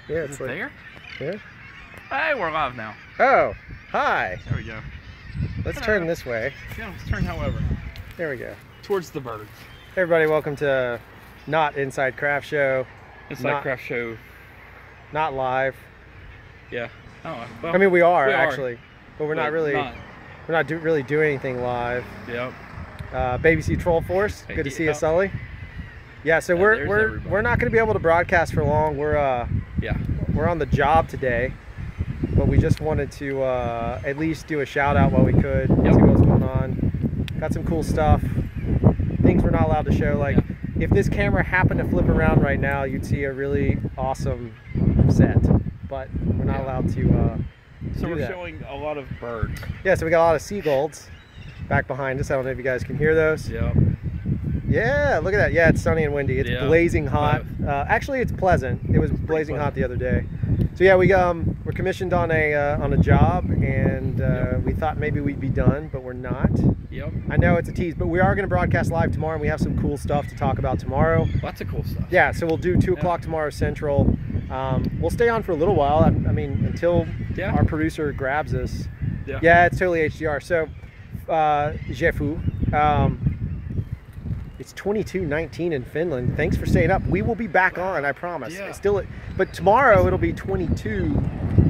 Yeah, Is it's it like there? Yeah. Hey, we're live now. Oh, hi. There we go. Let's turn this way. Yeah, let's turn however. There we go. Towards the birds. Hey everybody, welcome to Not Inside Craft Show. Inside Craft Show. Not live. Yeah. Oh, well, I mean, we are actually, but we're not really. Not. We're not really doing anything live. Yep. Baby C Troll Force. Hey, Good to see yeah. you, Sully. Yeah, so we're not going to be able to broadcast for long. We're on the job today, but we just wanted to at least do a shout out while we could. Yep. See what's going on. Got some cool stuff. Things we're not allowed to show. Like if this camera happened to flip around right now, you'd see a really awesome set, but we're not allowed to. So we're showing a lot of birds. Yeah, so we got a lot of seagulls back behind us. I don't know if you guys can hear those. Yep. Yeah, look at that. Yeah, it's sunny and windy. It's blazing hot. Actually, it's pleasant. It was blazing hot the other day. So yeah, we're commissioned on a job, and we thought maybe we'd be done, but we're not. Yep. I know it's a tease, but we are going to broadcast live tomorrow, and we have some cool stuff to talk about tomorrow. Lots of cool stuff. Yeah, so we'll do 2 o'clock tomorrow Central. We'll stay on for a little while. I mean, until our producer grabs us. Yeah, it's totally HDR. So, Jefu. It's 22:19 in Finland. Thanks for staying up. We will be back on, I promise. Yeah. But tomorrow it'll be 22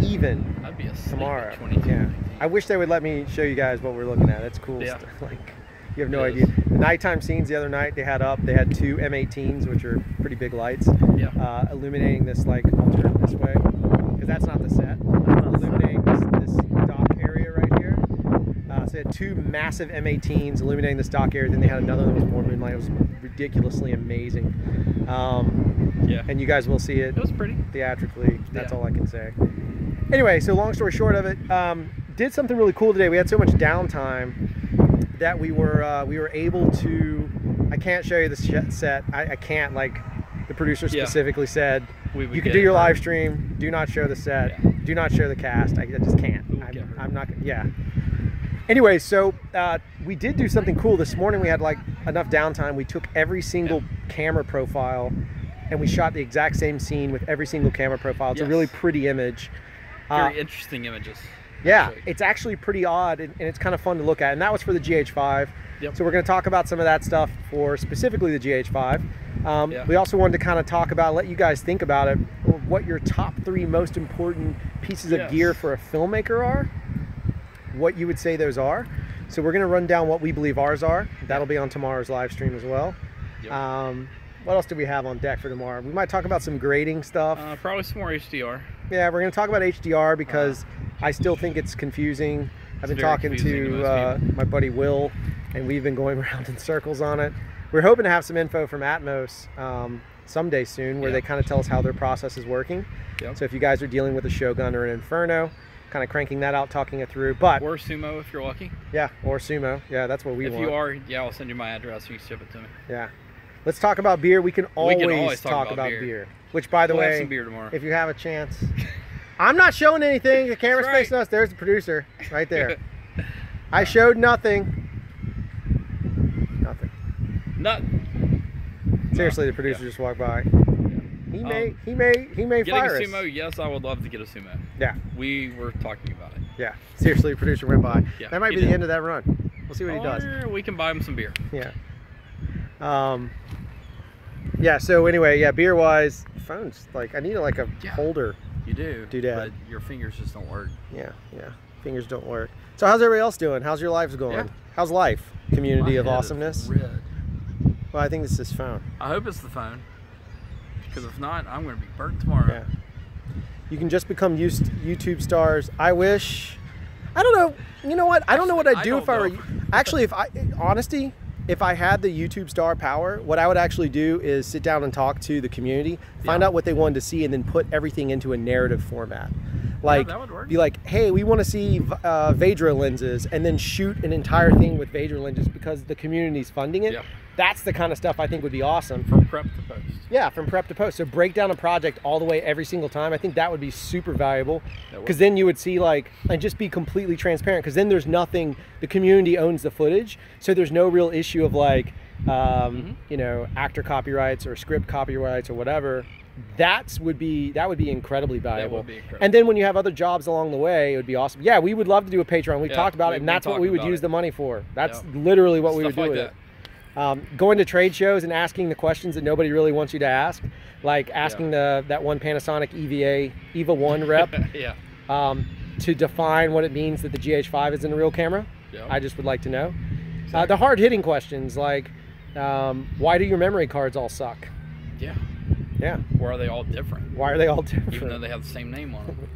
even. I'd be asleep tomorrow. At 22. Yeah. I wish they would let me show you guys what we're looking at. It's cool stuff. Like, you have no idea. The nighttime scenes the other night they had 2 M18s, which are pretty big lights, illuminating this like altar this way, because that's not the set. Illuminating this dock area right here. So they had 2 massive M18s illuminating this dock area. Then they had another that was more moonlight. It was ridiculously amazing. And you guys will see it. It was pretty Theatrically. That's all I can say. Anyway, so long story short of it, did something really cool today. We had so much downtime that we were able to. I can't show you the set. I can't. Like the producer specifically said, you can do your live stream. Do not show the set. Do not show the cast. I just can't. I'm not. Yeah. Anyway, so we did do something cool this morning. We had like enough downtime. We took every single camera profile and we shot the exact same scene with every single camera profile. It's a really pretty image. Very interesting images. Yeah, it's actually pretty odd and it's kind of fun to look at. And that was for the GH5. Yep. So we're going to talk about some of that stuff for specifically the GH5. We also wanted to kind of talk about, let you guys think about it, what your top 3 most important pieces of gear for a filmmaker are. What you would say those are. So we're going to run down what we believe ours are. That'll be on tomorrow's live stream as well. Yep. What else do we have on deck for tomorrow? We might talk about some grading stuff. Probably some more HDR. Yeah, we're going to talk about HDR because I still think it's confusing. I've been talking to my buddy Will, and we've been going around in circles on it. We're hoping to have some info from Atmos someday soon where they kind of tell us how their process is working. Yep. So if you guys are dealing with a Shogun or an Inferno, kind of cranking that out, talking it through. But or Sumo if you're lucky. Yeah, or Sumo. Yeah, that's what we want. If you are, I'll send you my address. You can ship it to me. Yeah. Let's talk about beer. We can always talk about beer. Which, by the way, have some beer tomorrow. If you have a chance. I'm not showing anything. The camera's facing us. There's the producer right there. I showed nothing. Nothing. Seriously, the producer just walked by. He may fire us. Getting a Sumo, yes, I would love to get a Sumo. Yeah. We were talking about it. Yeah. Seriously, the producer went by. Yeah, that might be the end of that run. We'll see what he does. We can buy him some beer. Yeah. Yeah, so anyway, beer-wise, phone's like, I need like a holder. You do. Doodad. But your fingers just don't work. Yeah. Fingers don't work. So how's everybody else doing? How's your lives going? Yeah. How's life? Community of awesomeness? Red. Well, I think it's this phone. I hope it's the phone. Because if not, I'm going to be burnt tomorrow. Yeah. You can just become YouTube stars. I wish. I don't know. You know what? I don't know what I'd do if I were. Actually, if I had the YouTube star power, what I would actually do is sit down and talk to the community, find out what they wanted to see, and then put everything into a narrative format. Like, that would work. Be like, hey, we want to see Vedra lenses, and then shoot an entire thing with Vedra lenses because the community's funding it. Yeah. That's the kind of stuff I think would be awesome. From prep to post. Yeah, from prep to post. So break down a project all the way every single time. I think that would be super valuable because then you would see like, and just be completely transparent because then there's nothing, the community owns the footage. So there's no real issue of like, you know, actor copyrights or script copyrights or whatever. that would be incredibly valuable. That would be incredible. And then when you have other jobs along the way, it would be awesome. Yeah, we would love to do a Patreon. We've Yeah, talked about it, we've and that's been what we would talking use about the money for. That's Yeah. literally what we would Stuff do like with it. Going to trade shows and asking the questions that nobody really wants you to ask, like asking that one Panasonic EVA 1 rep Yeah. to define what it means that the GH5 isn't a real camera. Yeah. I just would like to know. Exactly. The hard-hitting questions like, why do your memory cards all suck? Yeah. Yeah. Why are they all different? Why are they all different? Even though they have the same name on them.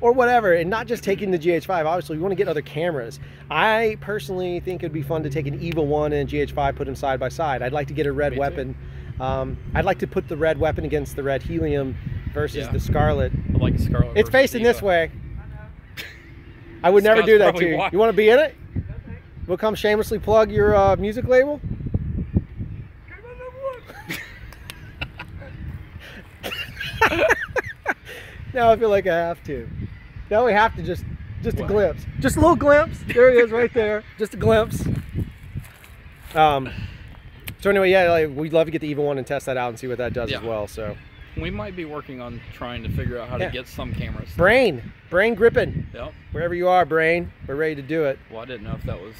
Or whatever, and not just taking the GH5. Obviously, we want to get other cameras. I personally think it'd be fun to take an EVA 1 and GH5, put them side by side. I'd like to get a red Me weapon. I'd like to put the red weapon against the red helium versus Yeah. the Scarlet. I like a Scarlet. It's versus facing Diva. this way. I would never Scott's do that to probably you. wa- You want to be in it? We'll come shamelessly plug your music label. Now I feel like I have to. Now we have to just a What? glimpse. Just a little glimpse. There it is right there. Just a glimpse. So anyway, yeah, like, we'd love to get the EVA 1 and test that out and see what that does Yeah. as well. So We might be working on trying to figure out how Yeah. to get some cameras. brain gripping. Yep. Wherever you are, brain, we're ready to do it. Well, I didn't know if that was.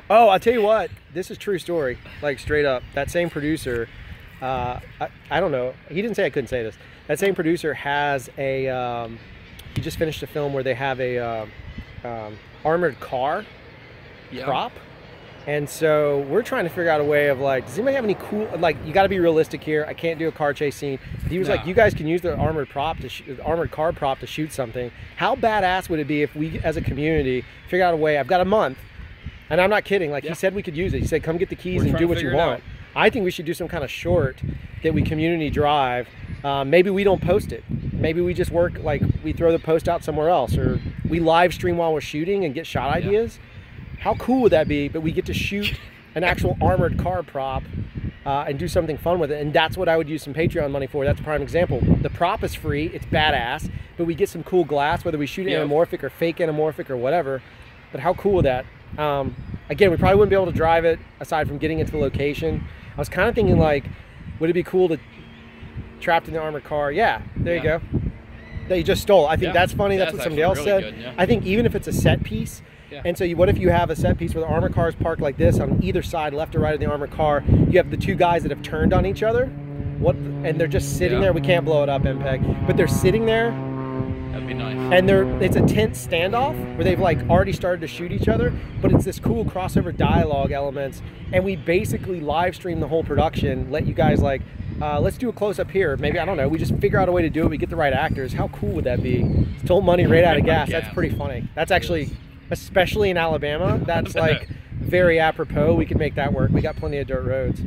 Oh, I'll tell you what, this is true story, like straight up. That same producer, I don't know, he didn't say I couldn't say this. That same producer has a, he just finished a film where they have a armored car Yeah. prop. And so we're trying to figure out a way of like, does anybody have any cool, like, you got to be realistic here. I can't do a car chase scene. He was like, No. you guys can use the armored armored car prop to shoot something. How badass would it be if we, as a community, figure out a way? I've got a month, and I'm not kidding. Like, Yeah. he said we could use it. He said, come get the keys We're and trying do to what you figure it want. I think we should do some kind of short that we community drive. Maybe we don't post it. Maybe we just work, like, we throw the post out somewhere else, or we live stream while we're shooting and get shot ideas. How cool would that be? But we get to shoot an actual armored car prop and do something fun with it. And that's what I would use some Patreon money for. That's a prime example. The prop is free. It's badass. But we get some cool glass, whether we shoot it Yeah. anamorphic or fake anamorphic or whatever. But how cool would that? Again, we probably wouldn't be able to drive it aside from getting it to the location. I was kind of thinking, like, would it be cool to trapped in the armored car? Yeah, there you Yeah. go. That you just stole. I think Yeah. that's funny. That's That's what somebody else actually said. really good, yeah. I think even if it's a set piece, Yeah. and so what if you have a set piece where the armored car is parked like this on either side, left or right of the armored car, you have the two guys that have turned on each other, and they're just sitting Yeah. there. We can't blow it up, MPEG, but they're sitting there, That'd be nice. and it's a tense standoff where they've like already started to shoot each other, but it's this cool crossover dialogue elements, and we basically live stream the whole production, let you guys like, let's do a close up here. Maybe, I don't know, we just figure out a way to do it. We get the right actors. How cool would that be? Stole money right out of gas. That's pretty funny. That's actually, especially in Alabama, that's like very apropos. We could make that work. We got plenty of dirt roads.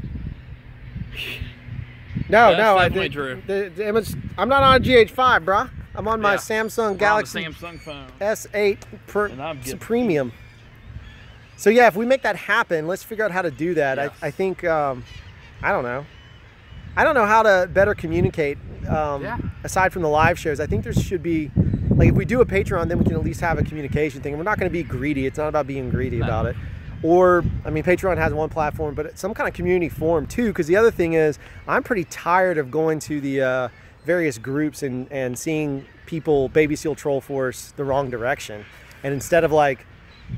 No, That's no, definitely true. the image, I'm not on a GH5, bruh. I'm on my Yeah. Samsung On Galaxy the Samsung phone. S8 And I'm getting- Premium. So yeah, if we make that happen, let's figure out how to do that. Yeah. I think, I don't know. I don't know how to better communicate Yeah. aside from the live shows. I think there should be, like, if we do a Patreon, then we can at least have a communication thing. We're not going to be greedy. It's not about being greedy No. about it. Or, I mean, Patreon has one platform, but some kind of community forum too, because the other thing is, I'm pretty tired of going to the various groups and seeing people Baby Seal Troll Force the wrong direction. And instead of like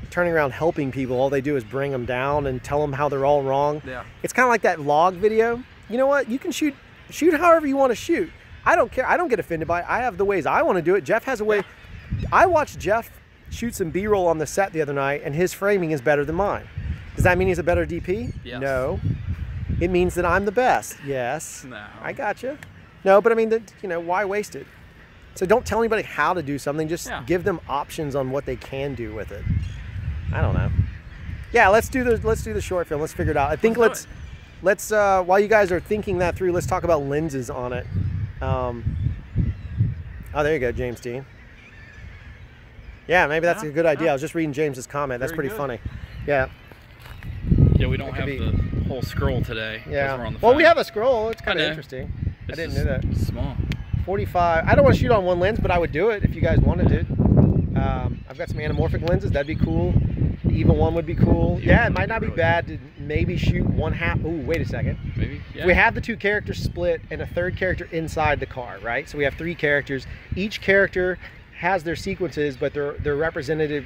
turning around helping people, all they do is bring them down and tell them how they're all wrong. Yeah. It's kind of like that log video. You know what? You can shoot however you want to shoot. I don't care. I don't get offended by it. I have the ways I want to do it. Jeff has a way. I watched Jeff shoot some B-roll on the set the other night, and his framing is better than mine. Does that mean he's a better DP? Yes. No. It means that I'm the best. Yes. No. I gotcha. No, but I mean, why waste it? So don't tell anybody how to do something. Just Yeah. give them options on what they can do with it. I don't know. Yeah, let's do the short film. Let's figure it out. I think Let's do let's while you guys are thinking that through, let's talk about lenses on it. Oh, there you go, James Dean. Yeah, maybe that's Yeah, a good idea. yeah. I was just reading James's comment. That's Very pretty good. funny. Yeah. Yeah, we don't That have could the whole scroll today. 'cause Yeah. We're on the Well, we phone. have a scroll. It's kind of know. interesting. I It's didn't just know that. Small. 45. I don't want to shoot on one lens, but I would do it if you guys wanted it. I've got some anamorphic lenses. That'd be cool. EVA 1 would be cool. EVA Yeah, it would might be not be really bad to maybe shoot one half. Ooh, wait a second. Maybe. Yeah. We have the 2 characters split and a 3rd character inside the car, right? So we have 3 characters. Each character has their sequences, but they're represented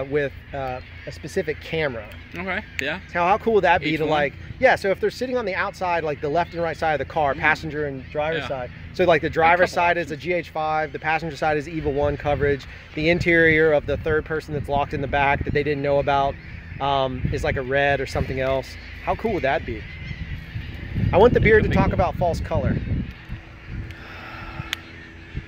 with a specific camera. Okay. Yeah. How cool would that be Each to one? like, yeah, so if they're sitting on the outside, like the left and right side of the car, passenger and driver Yeah. side. So like the driver's couple side is a GH5, the passenger side is EVA 1 coverage, the interior of the 3rd person that's locked in the back that they didn't know about is like a red or something else. How cool would that be? I want the beard to talk about false color.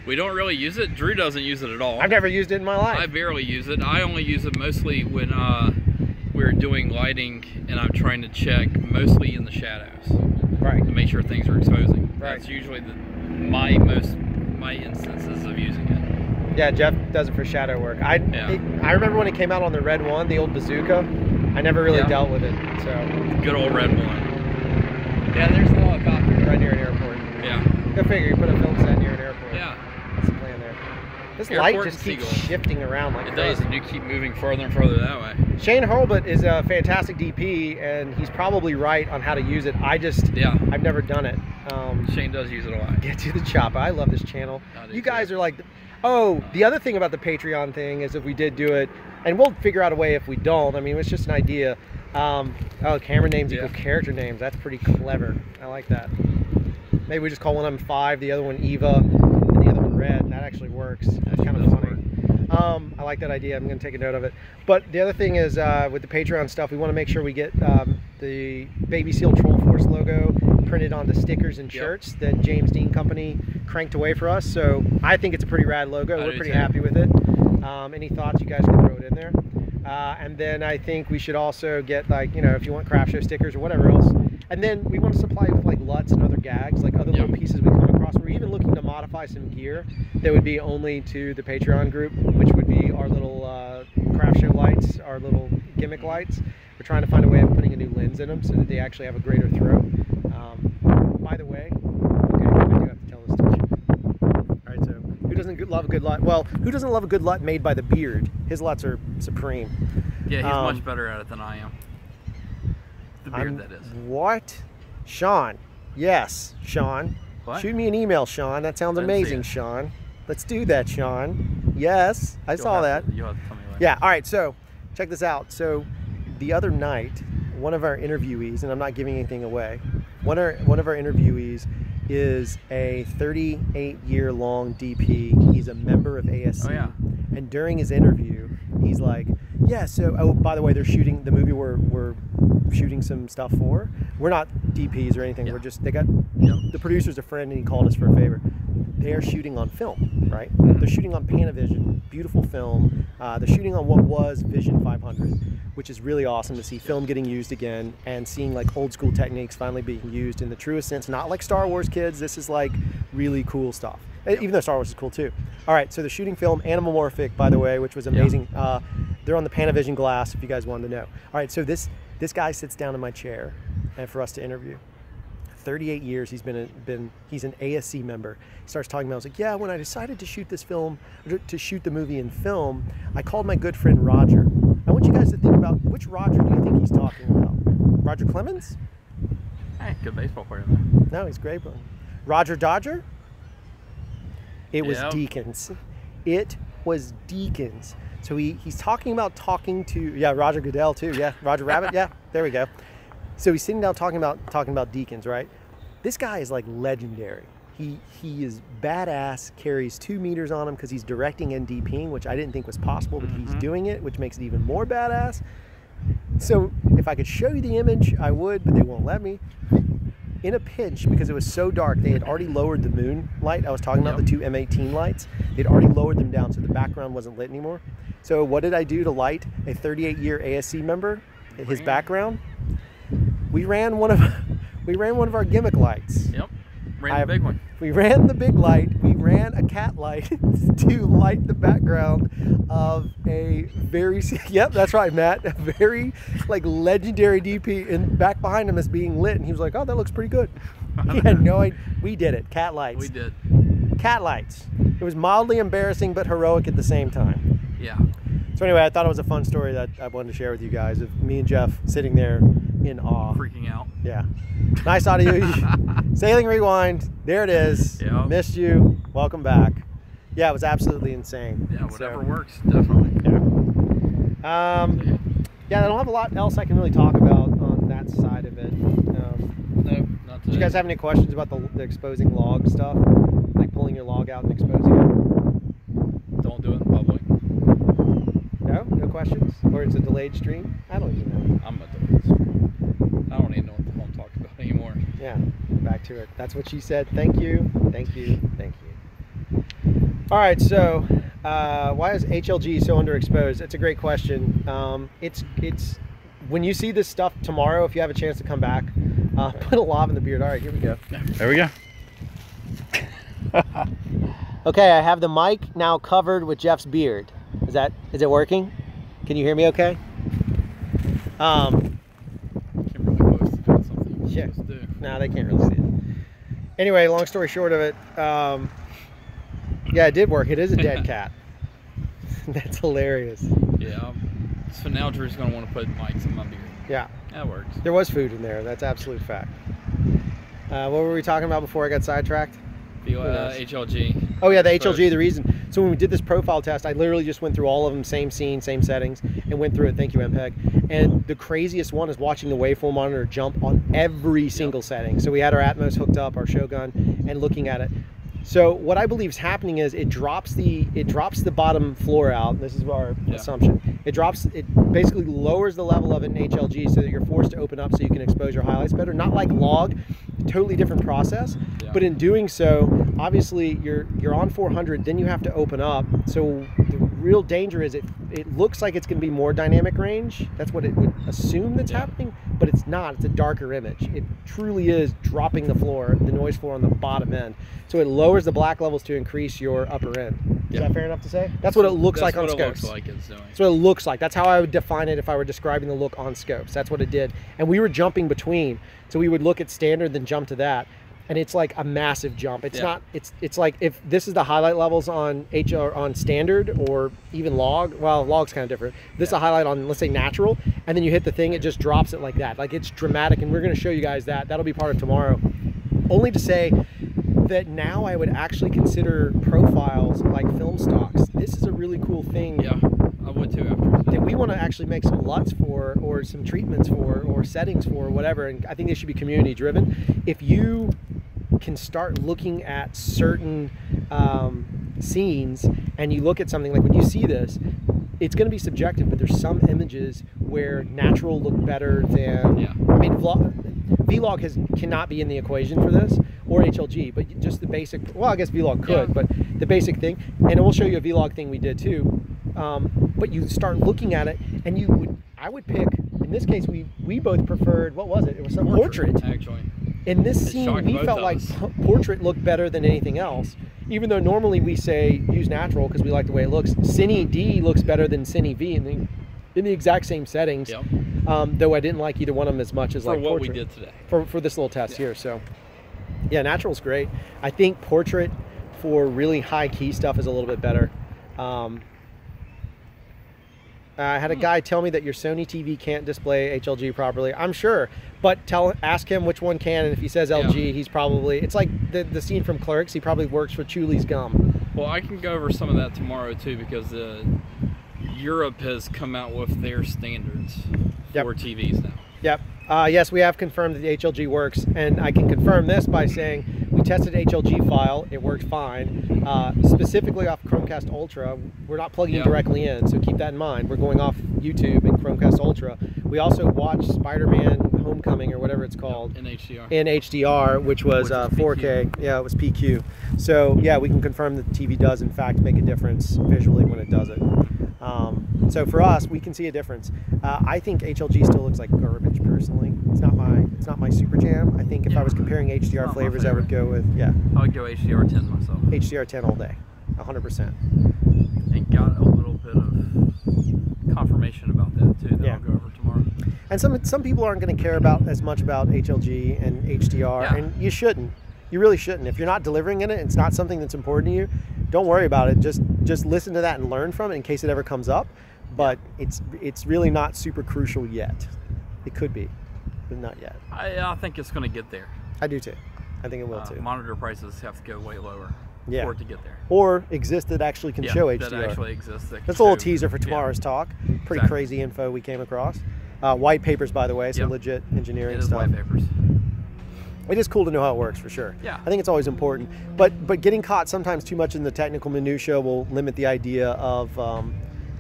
We don't really use it. Drew doesn't use it at all. I've never used it in my life. I barely use it. I only use it mostly when we're doing lighting and I'm trying to check mostly in the shadows Right. to make sure things are exposing. Right. That's usually my instances of using it. Yeah, Jeff does it for shadow work. I remember when it came out on the Red One, the old bazooka. I never really Yeah. dealt with it. So Good old Red One. Yeah, there's the helicopter. right near an airport. Yeah. Go figure. You put a film set near an airport. Yeah. That's the plan there. This Airport light just and keeps seagulls. shifting around like It does, crazy. and you keep moving further and further that way. Shane Hurlbut is a fantastic DP, and he's probably right on how to use it. Yeah. I've never done it. Shane does use it a lot. Get to the chopper. I love this channel. I do You guys too. are like, oh, the other thing about the Patreon thing is if we did do it, and we'll figure out a way if we don't. I mean, it's just an idea. Oh, camera names equal character names. That's pretty clever. I like that. Maybe we just call one of them 5, the other one Eva, and the other one Red, and that actually works. That's kind of does funny. I like that idea. I'm going to take a note of it. But the other thing is with the Patreon stuff, we want to make sure we get the Baby Seal Troll Force logo printed onto stickers and shirts that James Dean Company cranked away for us. So I think it's a pretty rad logo. We're pretty happy with it. Any thoughts, you guys can throw it in there. And then I think we should also get, like, you know, if you want craft show stickers or whatever else. And then we want to supply you with like LUTs and other gags, like other little pieces we come across. We're even looking to modify some gear that would be only to the Patreon group, which would be our little craft show lights, our little gimmick lights. We're trying to find a way of putting a new lens in them so that they actually have a greater throw. By the way, okay, I do have to tell this story. All right, so who doesn't love a good LUT? Well, who doesn't love a good LUT made by the Beard? His LUTs are supreme. Yeah, he's much better at it than I am. The beard, that is. What? Sean. Yes, Sean. What? Shoot me an email, Sean. That sounds I didn't see amazing, it. Sean. Let's do that, Sean. Yes, I saw that. You'll have to tell me later. Yeah, all right, so check this out. So the other night, one of our interviewees, and I'm not giving anything away, one of our interviewees is a 38-year-long DP. He's a member of ASC. Oh, yeah. And during his interview, he's like, yeah, so, oh, by the way, they're shooting the movie we're shooting some stuff for. We're not DPs or anything. Yeah. We're just, the producer's a friend and he called us for a favor. They are shooting on film, right? They're shooting on Panavision, beautiful film. They're shooting on what was Vision 500, which is really awesome to see film getting used again and seeing like old school techniques finally being used in the truest sense. Not like Star Wars, kids. This is like really cool stuff. Even though Star Wars is cool too. All right, so they're shooting film, Animamorphic, by the way, which was amazing. They're on the Panavision glass, if you guys wanted to know. All right, so this guy sits down in my chair, and for us to interview. 38 years he's he's an ASC member. He starts talking about, I was like, yeah, when I decided to shoot this film, to shoot the movie in film, I called my good friend Roger. I want you guys to think about, which Roger do you think he's talking about? Roger Clemens? Hey, good baseball player though. No, he's great. Roger Dodger? It was Yep. Deakins. It was Deakins. So he's talking about talking to, Roger Goodell too. Yeah, Roger Rabbit. Yeah, there we go. So he's sitting down talking about Deakins, right? This guy is like legendary. He is badass, carries 2 meters on him because he's directing and DPing, which I didn't think was possible, but he's doing it, which makes it even more badass. So if I could show you the image, I would, but they won't let me. In a pinch, because it was so dark, they had already lowered the moon light. I was talking about the two M18 lights. They'd already lowered them down so the background wasn't lit anymore. So what did I do to light a 38-year ASC member, his background? We ran one of our gimmick lights. Yep. Ran the big one. We ran the big light. We ran a cat light to light the background of a very, yep, that's right, Matt, a very like legendary DP, and back behind him is being lit, and he was like, oh, that looks pretty good. He had no idea. We did it. Cat lights. We did. Cat lights. It was mildly embarrassing but heroic at the same time. Yeah. So So anyway, I thought it was a fun story that I wanted to share with you guys of me and Jeff sitting there in awe. Freaking out. Yeah. Nice audio. Sailing Rewind. There it is. Yeah. Missed you. Welcome back. Yeah, it was absolutely insane. Yeah, whatever works, definitely. Yeah. Yeah, I don't have a lot else I can really talk about on that side of it. No, not today. Do you guys have any questions about the exposing log stuff? Like pulling your log out and exposing it? Don't do it in public. No? No questions? Or it's a delayed stream? I don't even know. I'm a delayed. I don't even know what the hell I'm talking about anymore. Yeah, back to it. That's what she said. Thank you. Thank you. Thank you. All right, so why is HLG so underexposed? It's a great question. It's when you see this stuff tomorrow, if you have a chance to come back, put a lob in the beard. All right, here we go. There we go. Okay, I have the mic now covered with Jeff's beard. Is it working? Can you hear me okay? Came really close to doing something you Yeah. were supposed to do. No, they can't really see it. Anyway, long story short of it, yeah, it did work. It is a dead cat. That's hilarious. Yeah. So now Drew's gonna want to put mics in my beard. Yeah, That works. there was food in there. That's absolute fact. What were we talking about before I got sidetracked? HLG. Oh yeah, the HLG, the reason. So when we did this profile test, I literally just went through all of them, same scene, same settings, and went through it. Thank you, MPEG. And the craziest one is watching the waveform monitor jump on every single setting. So we had our Atmos hooked up, our Shogun, and looking at it. So what I believe is happening is it drops the bottom floor out. This is our assumption. It basically lowers the level of it in HLG so that you're forced to open up so you can expose your highlights better. Not like log, totally different process. Yeah. But in doing so, obviously you're on 400, then you have to open up. So the real danger is it looks like it's going to be more dynamic range. That's what it would assume that's happening, but it's not. It's a darker image. It truly is dropping the noise floor on the bottom end. So it lowers the black levels to increase your upper end. Is that fair enough to say? That's what it looks like on scopes. That's what it looks like it's doing. That's what it looks like. That's how I would define it if I were describing the look on scopes. That's what it did. And we were jumping between. So we would look at standard, then jump to that. And it's like a massive jump. It's not, it's like if this is the highlight levels on on standard or even log, well, log's kind of different. This is a highlight on, let's say, natural, and then you hit the thing, it just drops it like that. Like it's dramatic, and we're gonna show you guys that. That'll be part of tomorrow. Only to say that now I would actually consider profiles like film stocks. This is a really cool thing. Yeah, I would too after. That we want to actually make some LUTs for, or some treatments for, or settings for, whatever. And I think they should be community driven. If you can start looking at certain scenes and you look at something like when you see this, it's going to be subjective, but there's some images where natural look better than, I mean, Vlog cannot be in the equation for this, or HLG, but just the basic, well, I guess Vlog could, but the basic thing, and we'll show you a Vlog thing we did too, but you start looking at it, and I would pick, in this case, we both preferred, what was it? It was some portrait. Actually. In this scene, we felt like portrait looked better than anything else, even though normally we say use natural because we like the way it looks. Cine D looks better than Cine V in the exact same settings, though I didn't like either one of them as much as like portrait. For what we did today. For this little test here, so yeah, natural's great. I think portrait for really high key stuff is a little bit better. I had a guy tell me that your Sony TV can't display HLG properly. I'm sure, but ask him which one can, and if he says LG, he's probably, it's like the scene from Clerks, he probably works for Chuli's Gum. Well, I can go over some of that tomorrow too, because Europe has come out with their standards for TVs now. Yep. Yes, we have confirmed that the HLG works, and I can confirm this by saying we tested HLG file, it worked fine. Specifically off Chromecast Ultra, we're not plugging it directly in, so keep that in mind. We're going off YouTube and Chromecast Ultra. We also watched Spider-Man Homecoming, or whatever it's called, in HDR, which was 4K. PQ. Yeah, it was PQ. So yeah, we can confirm that the TV does in fact make a difference visually when it does it. So for us, we can see a difference. I think HLG still looks like garbage personally. It's not my super jam. I think if I was comparing HDR flavors, I would go with I would go HDR 10 myself. HDR 10 all day, 100%. And got a little bit of confirmation about that too. That I'll go over tomorrow. And some people aren't going to care about as much about HLG and HDR, and you shouldn't. You really shouldn't. If you're not delivering in it, it's not something that's important to you, don't worry about it. Just listen to that and learn from it in case it ever comes up. but it's really not super crucial yet. It could be, but not yet. I think it's going to get there. I do too. I think it will too. Monitor prices have to go way lower Yeah. for it to get there. Or exist that actually can show HDR. That actually exists. That That's a little teaser for tomorrow's talk. Pretty Exactly. crazy info we came across. White papers, by the way, so Yep. legit engineering It is stuff. white papers. It is cool to know how it works for sure. Yeah. I think it's always important. But getting caught sometimes too much in the technical minutia will limit the idea of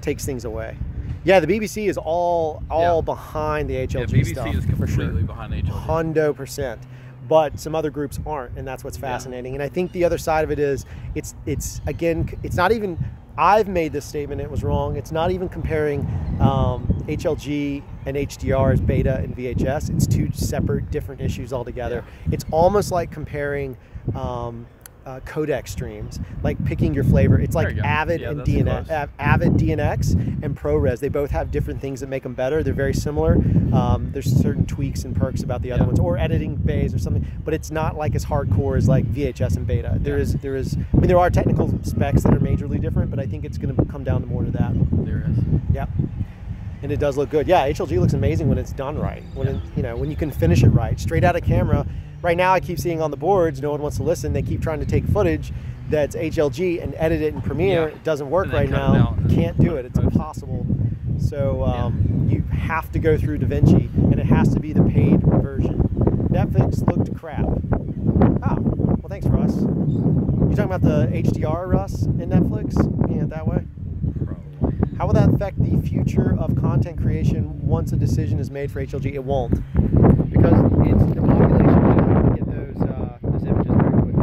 takes things away. Yeah, the BBC is all behind the HLG BBC stuff is for sure. completely behind HLG. 100%. But some other groups aren't, and that's what's fascinating. And I think the other side of it is, it's again, it's not even. I've made this statement, it was wrong. It's not even comparing HLG and HDR as beta and VHS. It's two separate, different issues altogether. It's almost like comparing codec streams, like picking your flavor. It's like Avid and DNX, Avid DNX and ProRes. They both have different things that make them better. They're very similar. There's certain tweaks and perks about the other ones, or editing bays or something. But it's not like as hardcore as like VHS and beta. There is. I mean, there are technical specs that are majorly different, but I think it's going to come down to more to that. There is. Yep. And it does look good. Yeah, HLG looks amazing when it's done right. When it, when you can finish it right, straight out of camera. Right now, I keep seeing on the boards, no one wants to listen. They keep trying to take footage that's HLG and edit it in Premiere. It doesn't work right now. Can't do it. It's impossible. So you have to go through DaVinci, and it has to be the paid version. Netflix looked crap. Oh, well, thanks, Russ. You talking about the HDR, Russ, in Netflix? Looking at it that way? How will that affect the future of content creation once a decision is made for HLG? It won't, because it's the population doesn't get those images very quickly.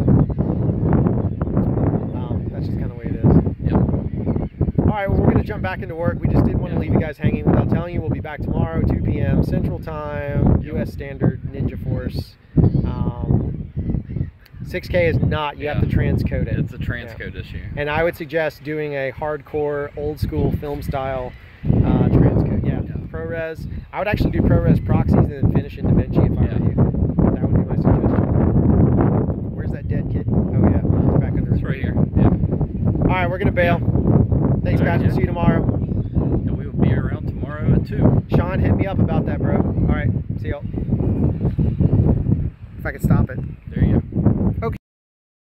That's just kind of the way it is. Yep. All right, well, we're going to jump back into work. We just didn't want to leave you guys hanging without telling you. We'll be back tomorrow, 2 p.m. Central Time, U.S. Standard, Ninja Force. 6K is not. You have to transcode it. It's a transcode issue. And I would suggest doing a hardcore, old school film style transcode. Yeah. ProRes. I would actually do ProRes proxies and then finish in DaVinci if I were you. That would be my suggestion. Where's that dead kid? Oh yeah, it's back under his It's right feet. here. Yeah. All right, we're gonna bail. Thanks, guys. We'll see you tomorrow. And we will be around tomorrow at 2. Sean, hit me up about that, bro. All right, see y'all. If I can stop it. There you go. Okay.